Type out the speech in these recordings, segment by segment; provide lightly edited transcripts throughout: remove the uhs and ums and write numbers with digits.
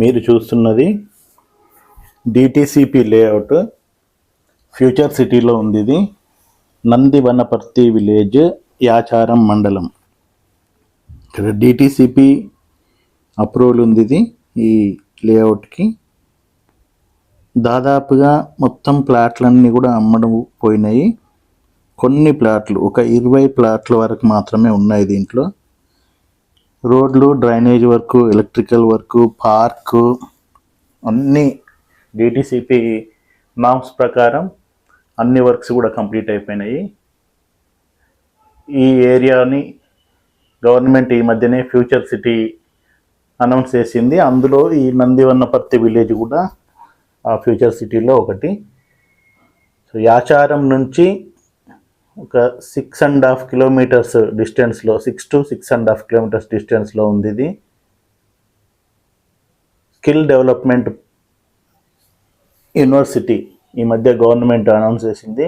మీరు చూస్తున్నది DTCP layout future సిటీలో ఉంది. ఇది నందివనపర్తి విలేజ్, యాచారం మండలం. ఇక్కడ డిటిసిపి అప్రూవల్ ఉంది. ఇది ఈ లేఅవుట్కి దాదాపుగా మొత్తం ప్లాట్లన్నీ కూడా అమ్మడం పోయినాయి. కొన్ని ప్లాట్లు, ఒక 20 ప్లాట్ల వరకు మాత్రమే ఉన్నాయి. దీంట్లో రోడ్లు, drainage work, electrical work, park అన్నీ డిటిసిపి నామ్స్ ప్రకారం అన్ని వర్క్స్ కూడా కంప్లీట్ అయిపోయినాయి. ఈ ఏరియాని గవర్నమెంట్ ఈ మధ్యనే ఫ్యూచర్ సిటీ అనౌన్స్ చేసింది. అందులో ఈ నందివన్నపర్తి విలేజ్ కూడా ఆ ఫ్యూచర్ సిటీలో ఒకటి. సో యాచారం నుంచి ఒక 6.5 కిలోమీటర్స్ డిస్టెన్స్లో, 6 to 6.5 కిలోమీటర్స్ డిస్టెన్స్లో ఉంది. ఇది స్కిల్ డెవలప్మెంట్ యూనివర్సిటీ ఈ మధ్య గవర్నమెంట్ అనౌన్స్ చేసింది.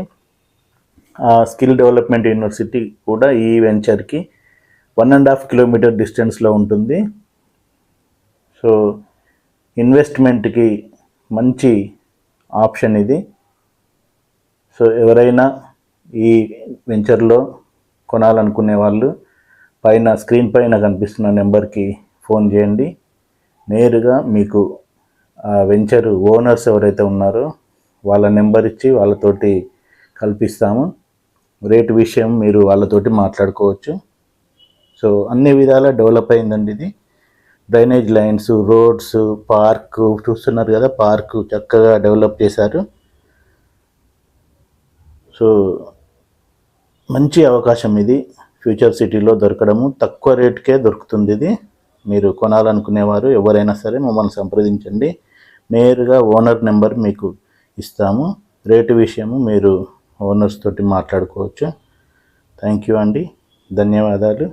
ఆ స్కిల్ డెవలప్మెంట్ యూనివర్సిటీ కూడా ఈ వెంచర్కి 1.5 కిలోమీటర్ డిస్టెన్స్లో ఉంటుంది. సో ఇన్వెస్ట్మెంట్కి మంచి ఆప్షన్ ఇది. సో ఎవరైనా ఈ వెంచర్లో కొనాలనుకునే వాళ్ళు స్క్రీన్ పైన కనిపిస్తున్న నెంబర్కి ఫోన్ చేయండి. నేరుగా మీకు ఆ వెంచర్ ఓనర్స్ ఎవరైతే ఉన్నారో వాళ్ళ నెంబర్ ఇచ్చి వాళ్ళతోటి కల్పిస్తాము. రేటు విషయం మీరు వాళ్ళతోటి మాట్లాడుకోవచ్చు. సో అన్ని విధాలా డెవలప్ అయిందండి ఇది. డ్రైనేజ్ లైన్స్, రోడ్స్, పార్కు చూస్తున్నారు కదా, పార్కు చక్కగా డెవలప్ చేశారు. సో మంచి అవకాశం ఇది ఫ్యూచర్ సిటీలో దొరకడము. తక్కువ రేటుకే దొరుకుతుంది ఇది. మీరు కొనాలనుకునేవారు ఎవరైనా సరే మమ్మల్ని సంప్రదించండి. నేరుగా ఓనర్ నెంబర్ మీకు ఇస్తాము. రేటు విషయము మీరు ఓనర్స్ తోటి మాట్లాడుకోవచ్చు. థ్యాంక్ యూ అండి, ధన్యవాదాలు.